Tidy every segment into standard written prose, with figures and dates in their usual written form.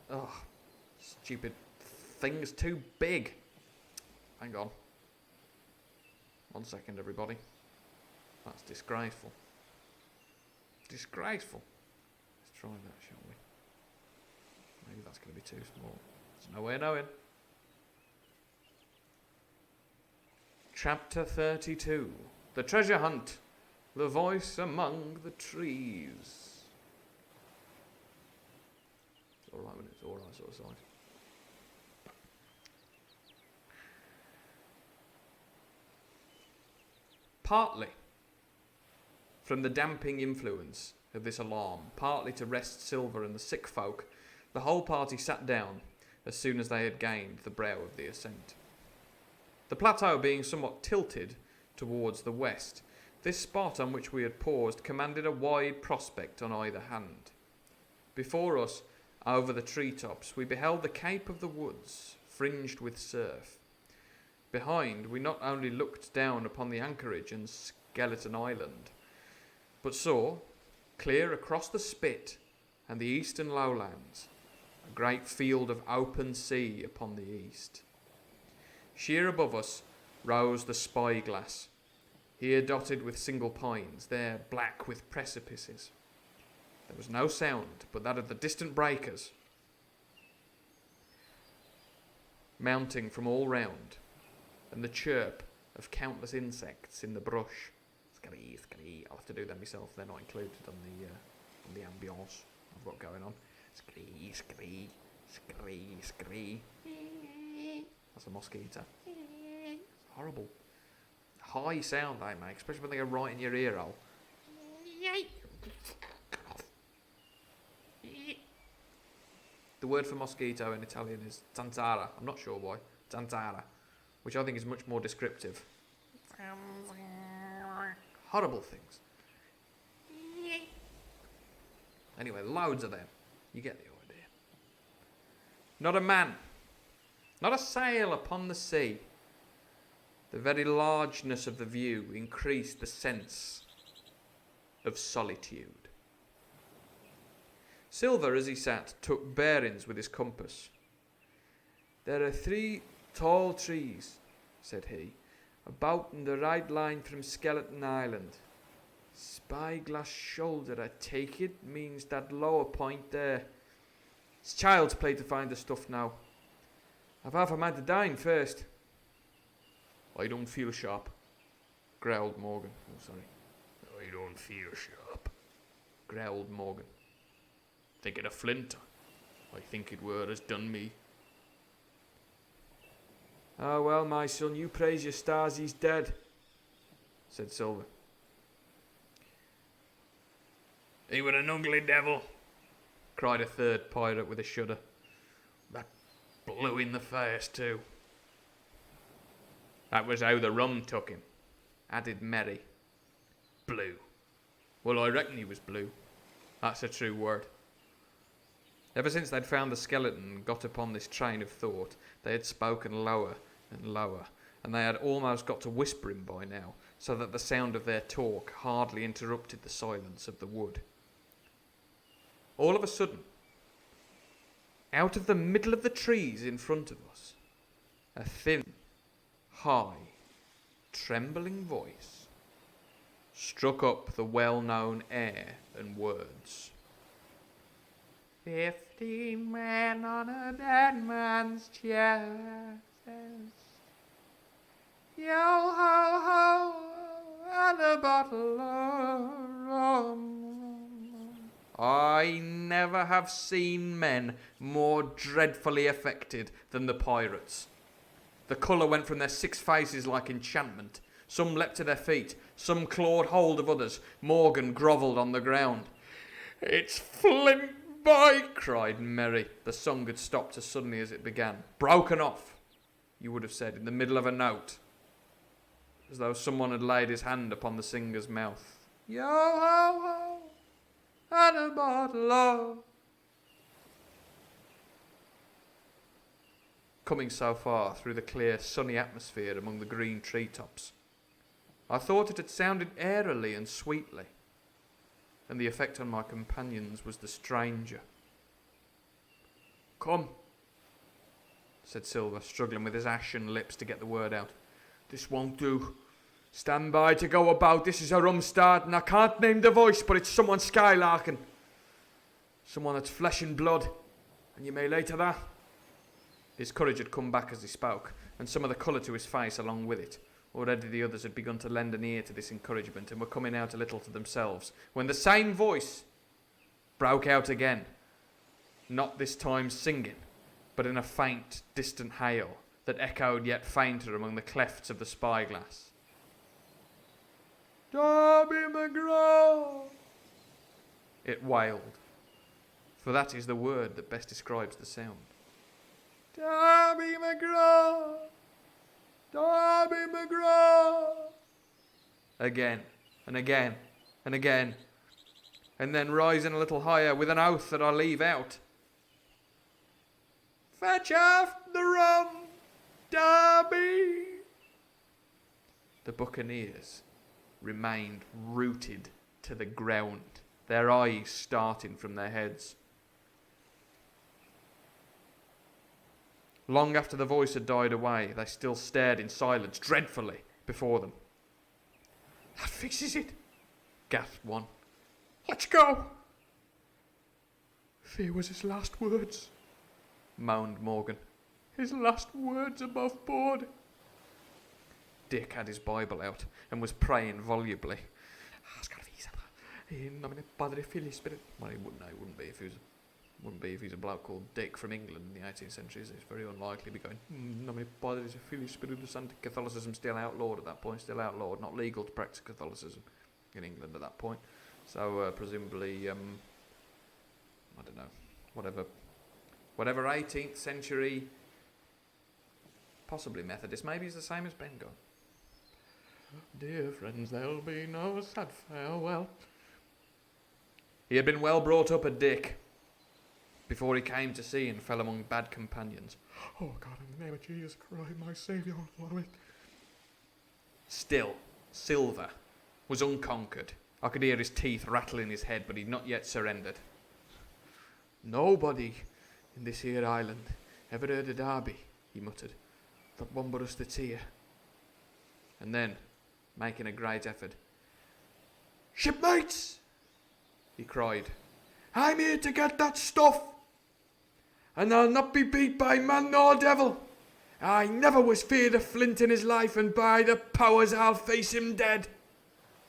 Ugh. Stupid thing's too big. Hang on. 1 second, everybody. That's disgraceful. Disgraceful. Let's try that, shall we? Maybe that's going to be too small. There's no way of knowing. Chapter 32. The Treasure Hunt. The Voice Among the Trees. It's alright when it's alright sort of size. Partly from the damping influence of this alarm, partly to rest Silver and the sick folk, the whole party sat down as soon as they had gained the brow of the ascent. The plateau being somewhat tilted towards the west, this spot on which we had paused commanded a wide prospect on either hand. Before us, over the treetops, we beheld the Cape of the Woods, fringed with surf. Behind, we not only looked down upon the anchorage and Skeleton Island, but saw, clear across the spit and the eastern lowlands, a great field of open sea upon the east. Sheer above us rose the Spyglass, here dotted with single pines, there black with precipices. There was no sound but that of the distant breakers mounting from all round, and the chirp of countless insects in the brush. Scree, scree. I'll have to do them myself. They're not included on the ambience I've got going on. Scree, scree, scree, scree. That's a mosquito. It's horrible. High sound they make, especially when they go right in your ear hole. The word for mosquito in Italian is zanzara. I'm not sure why. Zanzara. Which I think is much more descriptive. Horrible things. Anyway, loads of them. You get the idea. Not a man. Not a sail upon the sea. The very largeness of the view increased the sense of solitude. Silver, as he sat, took bearings with his compass. There are 3 tall trees, said he, about in the right line from Skeleton Island. Spyglass Shoulder, I take it, means that lower point there. It's child's play to find the stuff now. I've half a mind to dine first. I don't feel sharp, growled Morgan. Oh, sorry. I don't feel sharp, growled Morgan. Thinking of flint, I think it were has done me. Ah, well, my son, you praise your stars he's dead, said Silver. He were an ugly devil, cried a third pirate with a shudder. That blew in the face too. That was how the rum took him, added Merry. Blue. Well, I reckon he was blue. That's a true word. Ever since they'd found the skeleton and got upon this train of thought, they had spoken lower and lower, and they had almost got to whispering by now, so that the sound of their talk hardly interrupted the silence of the wood. All of a sudden, out of the middle of the trees in front of us, a thin, high, trembling voice struck up the well-known air and words. 50 men on a dead man's chest. Yo ho ho, and a bottle of rum. I never have seen men more dreadfully affected than the pirates. The colour went from their 6 faces like enchantment. Some leapt to their feet, some clawed hold of others. Morgan grovelled on the ground. It's Flint, boy, cried Merry. The song had stopped as suddenly as it began. Broken off, you would have said, in the middle of a note, as though someone had laid his hand upon the singer's mouth. Yo ho ho, and a bottle of. Coming so far through the clear, sunny atmosphere among the green treetops, I thought it had sounded airily and sweetly, and the effect on my companions was the stranger. "Come," said Silver, struggling with his ashen lips to get the word out. "This won't do. Stand by to go about. This is a rum start, and I can't name the voice, but it's someone skylarking. Someone that's flesh and blood, and you may lay to that." His courage had come back as he spoke, and some of the colour to his face along with it. Already the others had begun to lend an ear to this encouragement, and were coming out a little to themselves, when the same voice broke out again, not this time singing, but in a faint, distant hail that echoed yet fainter among the clefts of the spyglass. "Darby McGraw!" it wailed, for that is the word that best describes the sound. "Darby McGraw! Darby McGraw!" Again, and again, and again, and then rising a little higher with an oath that I'll leave out. "Fetch off the rum, Darby!" The buccaneers remained rooted to the ground, their eyes starting from their heads. Long after the voice had died away, they still stared in silence dreadfully before them. "That fixes it," gasped one. "Let's go." "They was his last words," moaned Morgan. "His last words above board." Dick had his Bible out and was praying volubly. "In nomine Padre, Filii, Spirit." Well, he wouldn't be if he was he's a bloke called Dick from England in the 18th century. It's very unlikely to be going, "In nomine Padre, Filii, Spiritus Sancti." Catholicism still outlawed at that point, not legal to practice Catholicism in England at that point. So presumably, I don't know, whatever 18th century, possibly Methodist, maybe he's the same as Ben Gunn. "Dear friends, there'll be no sad farewell." He had been well brought up a Dick before he came to sea and fell among bad companions. "Oh God, in the name of Jesus Christ, my Saviour, Lord." Still, Silver was unconquered. I could hear his teeth rattle in his head, but he'd not yet surrendered. "Nobody in this here island ever heard of Darby," he muttered. "That one but us that's here." And then, making a great effort, "Shipmates!" he cried. "I'm here to get that stuff, and I'll not be beat by man nor devil. I never was feared a flint in his life, and by the powers I'll face him dead.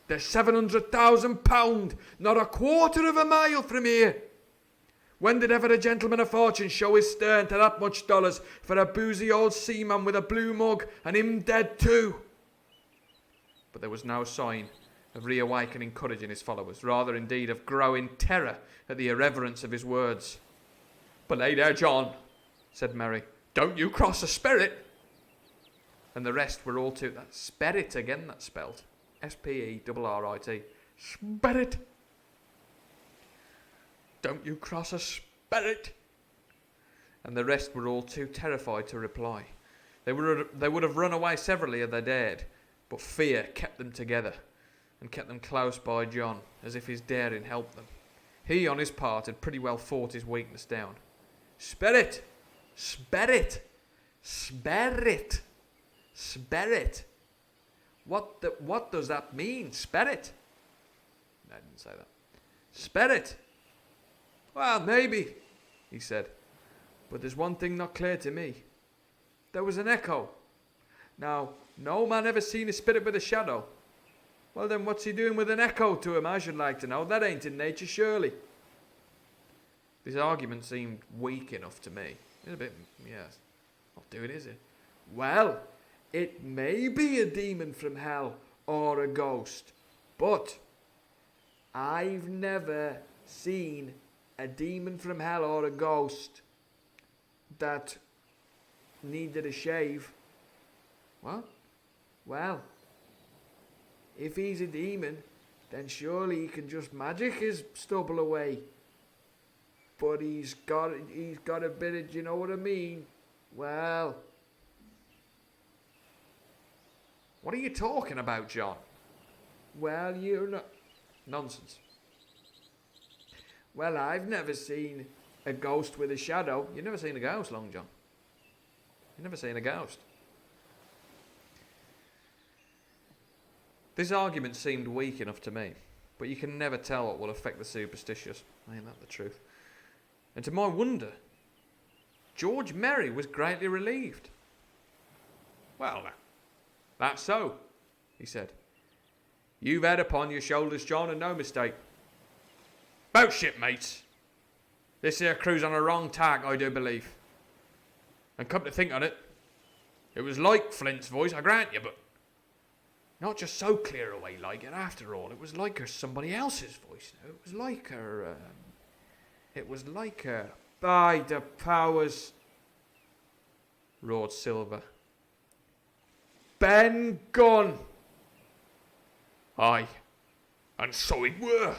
There's £700,000, not a quarter of a mile from here. When did ever a gentleman of fortune show his stern to that much dollars for a boozy old seaman with a blue mug, and him dead too?" But there was no sign of reawakening courage in his followers, rather indeed of growing terror at the irreverence of his words. "Belay there, John," said Mary. "Don't you cross a spirit." And the rest were all too... That spirit again, that spelt. S-P-E-R-R-I-T. Spirit. "Don't you cross a spirit." And the rest were all too terrified to reply. They would have run away severally had they dared, but fear kept them together and kept them close by John, as if his daring helped them. He, on his part, had pretty well fought his weakness down. "Spirit! Spirit! Spirit! Spirit! What does that mean, spirit?" No, I didn't say that. "Spirit! Well, maybe," he said. "But there's one thing not clear to me. There was an echo. Now, no man ever seen a spirit with a shadow. Well then, what's he doing with an echo to him, I should like to know? That ain't in nature, surely." This argument seemed weak enough to me. It's a bit, yes, not doing, is it? "Well, it may be a demon from hell or a ghost, but I've never seen a demon from hell or a ghost that needed a shave." "What?" "Well, if he's a demon, then surely he can just magic his stubble away. But he's got a bit of, do you know what I mean? Well..." "What are you talking about, John?" "Well, you're not..." "Nonsense." "Well, I've never seen A ghost with a shadow. You've never seen a ghost, Long John. You've never seen a ghost. This argument seemed weak enough to me, but you can never tell what will affect the superstitious. Ain't that the truth? And to my wonder, George Merry was greatly relieved. Well, that's so, he said. You've had upon your shoulders, John, and no mistake. Boat shipmates. This here crew's on a wrong tack, I do believe. And come to think on it, it was like Flint's voice, I grant you, but not just so clear away like it after all. It was like her somebody else's voice. It was like her, By the powers, roared Silver. Ben Gunn! Aye, and so it were,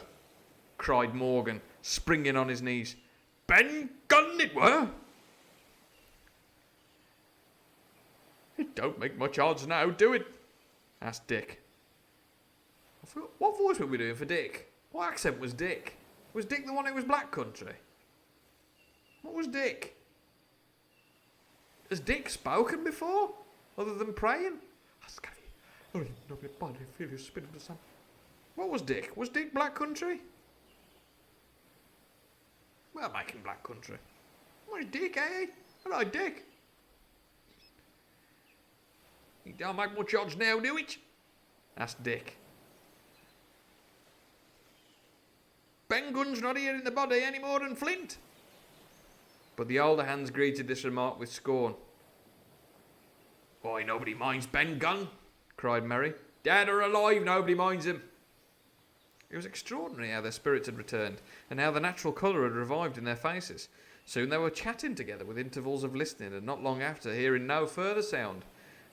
cried Morgan, springing on his knees. Ben Gunn it were! It don't make much odds now, do it? Asked Dick. I forgot, what voice were we doing for Dick? What accent was Dick? Was Dick the one who was Black Country? What was Dick? Has Dick spoken before? Other than praying? What was Dick? Was Dick Black Country? Well, making Black Country. Where's Dick, eh? Hello, Dick. You don't make much odds now, do it? Asked Dick. Ben Gunn's not here in the body any more than Flint. But the older hands greeted this remark with scorn. Why, nobody minds Ben Gunn, cried Merry. Dead or alive, nobody minds him. It was extraordinary how their spirits had returned, and how the natural colour had revived in their faces. Soon they were chatting together with intervals of listening, and not long after, hearing no further sound,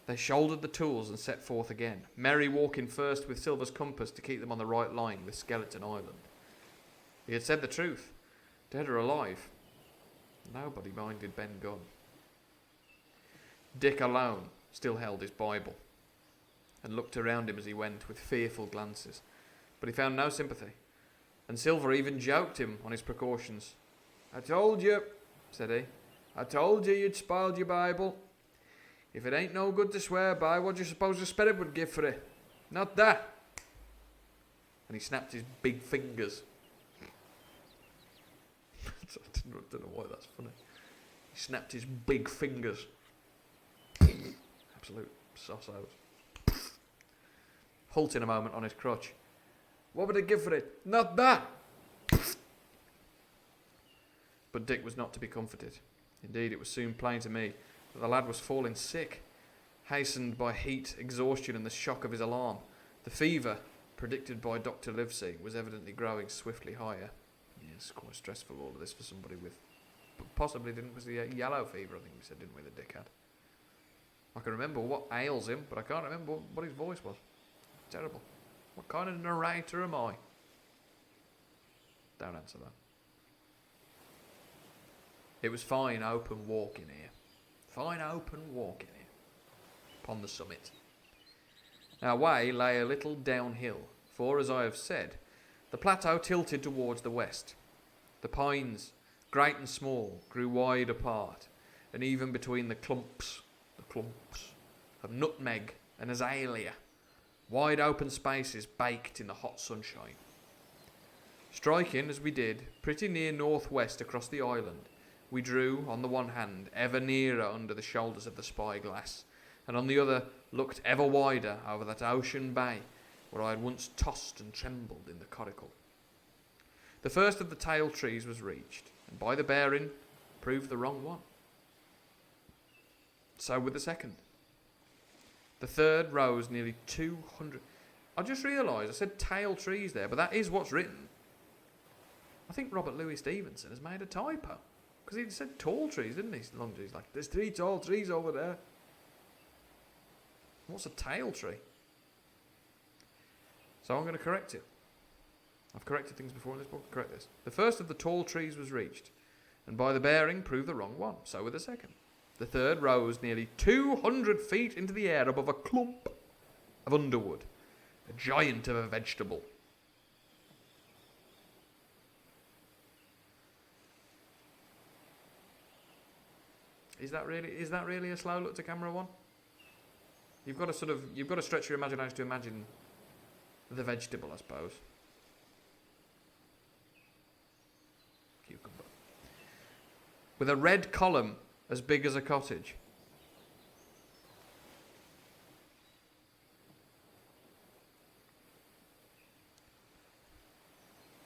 they shouldered the tools and set forth again, Merry walking first with Silver's compass to keep them on the right line with Skeleton Island. He had said the truth. Dead or alive, nobody minded Ben Gunn. Dick alone still held his Bible, and looked around him as he went with fearful glances, but he found no sympathy, and Silver even joked him on his precautions. I told you, said he, I told you you'd spoiled your Bible. If it ain't no good to swear by, what do you suppose the spirit would give for it? Not that. And he snapped his big fingers. I don't know why that's funny. He snapped his big fingers. Absolute sauce out. Halting a moment on his crutch. What would it give for it? Not that. But Dick was not to be comforted. Indeed, it was soon plain to me that the lad was falling sick, hastened by heat, exhaustion, and the shock of his alarm. The fever, predicted by Dr. Livesey, was evidently growing swiftly higher. Yeah, it's quite stressful, all of this, for somebody with... Possibly was the yellow fever, I think we said, didn't we, that Dick had. I can remember what ails him, but I can't remember what his voice was. Terrible. What kind of narrator am I? Don't answer that. It was fine open walking here. Fine open walking here. Upon the summit. Our way lay a little downhill, for, as I have said, the plateau tilted towards the west. The pines, great and small, grew wide apart, and even between the clumps of nutmeg and azalea, wide open spaces baked in the hot sunshine. Striking, as we did, pretty near northwest across the island, we drew, on the one hand, ever nearer under the shoulders of the spyglass, and on the other looked ever wider over that ocean bay where I had once tossed and trembled in the coracle. The first of the tail trees was reached, and by the bearing proved the wrong one. So with the second. The third rose nearly 200... I just realised I said tail trees there, but that is what's written. I think Robert Louis Stevenson has made a typo. Because he said tall trees, didn't he? Long trees, like, there's 3 tall trees over there. What's a tail tree? So I'm going to correct it. I've corrected things before in this book. Correct this. The first of the tall trees was reached, and by the bearing proved the wrong one. So with the second. The third rose nearly 200 feet into the air above a clump of underwood, a giant of a vegetable. Is that really a slow look to camera one? You've got to stretch your imagination to imagine the vegetable, I suppose. Cucumber. With a red column as big as a cottage.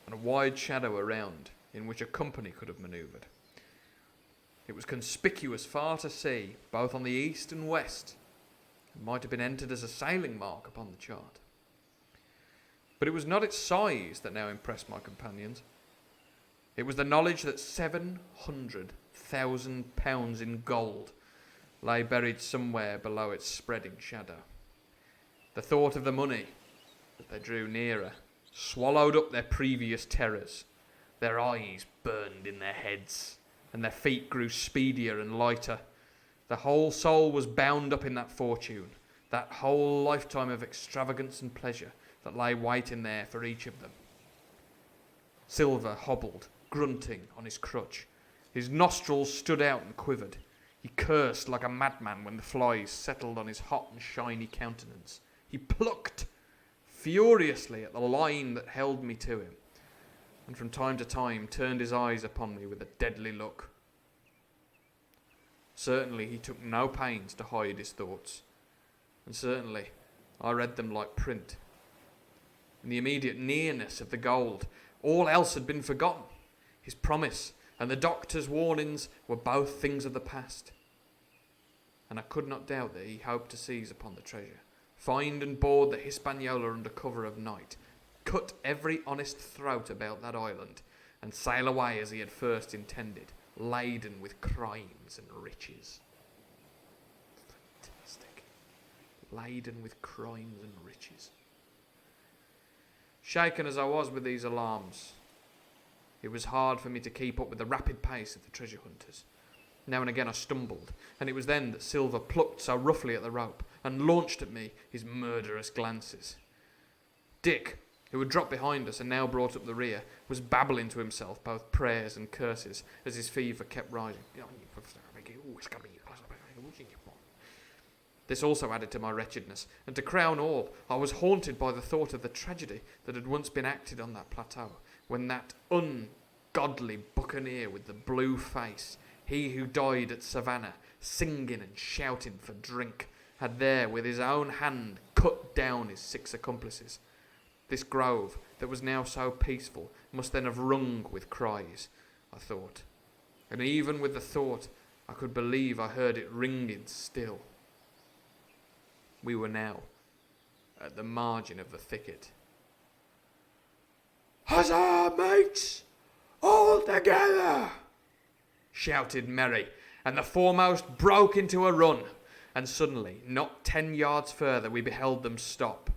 And a wide shadow around in which a company could have manoeuvred. It was conspicuous far to see, both on the east and west, and might have been entered as a sailing mark upon the chart. But it was not its size that now impressed my companions. It was the knowledge that £700,000 in gold lay buried somewhere below its spreading shadow. The thought of the money, as they drew nearer, swallowed up their previous terrors. Their eyes burned in their heads, and their feet grew speedier and lighter. The whole soul was bound up in that fortune, that whole lifetime of extravagance and pleasure that lay waiting there for each of them. Silver hobbled, grunting, on his crutch. His nostrils stood out and quivered. He cursed like a madman when the flies settled on his hot and shiny countenance. He plucked furiously at the line that held me to him, and from time to time turned his eyes upon me with a deadly look. Certainly he took no pains to hide his thoughts, and certainly I read them like print. In the immediate nearness of the gold, all else had been forgotten. His promise and the doctor's warnings were both things of the past, and I could not doubt that he hoped to seize upon the treasure, find and board the Hispaniola under cover of night, cut every honest throat about that island, and sail away as he had first intended, laden with crimes and riches. Fantastic. Laden with crimes and riches. Shaken as I was with these alarms, it was hard for me to keep up with the rapid pace of the treasure hunters. Now and again I stumbled, and it was then that Silver plucked so roughly at the rope and launched at me his murderous glances. Dick, who had dropped behind us and now brought up the rear, was babbling to himself both prayers and curses as his fever kept rising. This also added to my wretchedness, and to crown all, I was haunted by the thought of the tragedy that had once been acted on that plateau, when that ungodly buccaneer with the blue face, he who died at Savannah, singing and shouting for drink, had there with his own hand cut down his 6 accomplices. This grove, that was now so peaceful, must then have rung with cries, I thought. And even with the thought, I could believe I heard it ringing still. We were now at the margin of the thicket. "Huzzah, mates! All together!" shouted Merry, and the foremost broke into a run. And suddenly, not 10 yards further, we beheld them stop.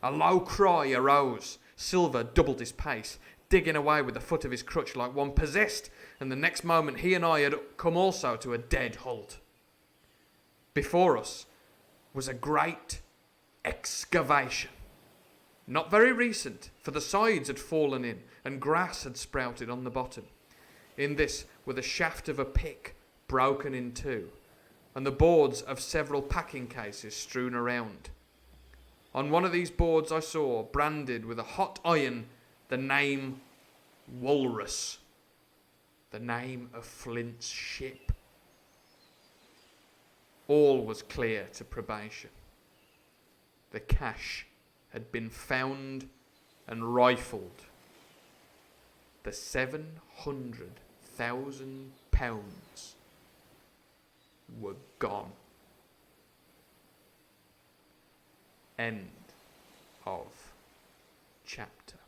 A low cry arose. Silver doubled his pace, digging away with the foot of his crutch like one possessed, and the next moment he and I had come also to a dead halt. Before us was a great excavation. Not very recent, for the sides had fallen in and grass had sprouted on the bottom. In this were the shaft of a pick broken in two, and the boards of several packing cases strewn around. On one of these boards I saw, branded with a hot iron, the name Walrus, the name of Flint's ship. All was clear to probation. The cache had been found and rifled. The £700,000 were gone. End of chapter.